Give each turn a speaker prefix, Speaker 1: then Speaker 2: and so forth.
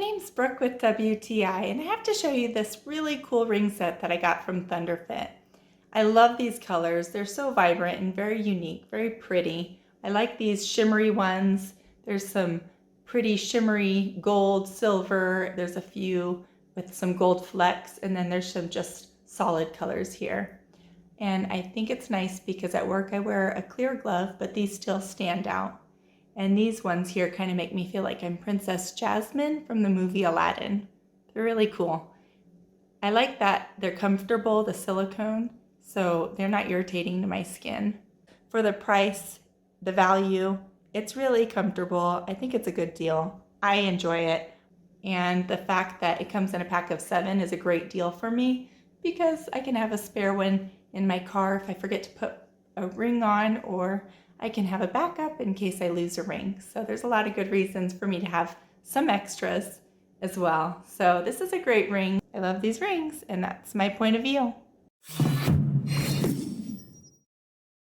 Speaker 1: name's Brooke with WTI, and I have to show you this really cool ring set that I got from ThunderFit. I love these colors. They're so vibrant and very unique, very pretty. I like these shimmery ones. There's some pretty shimmery gold, silver. There's a few with some gold flecks, and then there's some just solid colors here. And I think it's nice because at work I wear a clear glove, but these still stand out. And these ones here kind of make me feel like I'm Princess Jasmine from the movie Aladdin. They're really cool. I like that they're comfortable, the silicone, so they're not irritating to my skin. For the price, the value, it's really comfortable. I think it's a good deal. I enjoy it. And the fact that it comes in a pack of 7 is a great deal for me because I can have a spare one in my car if I forget to put a ring on, or I can have a backup in case I lose a ring. So there's a lot of good reasons for me to have some extras as well. So this is a great ring. I love these rings, and that's my point of view.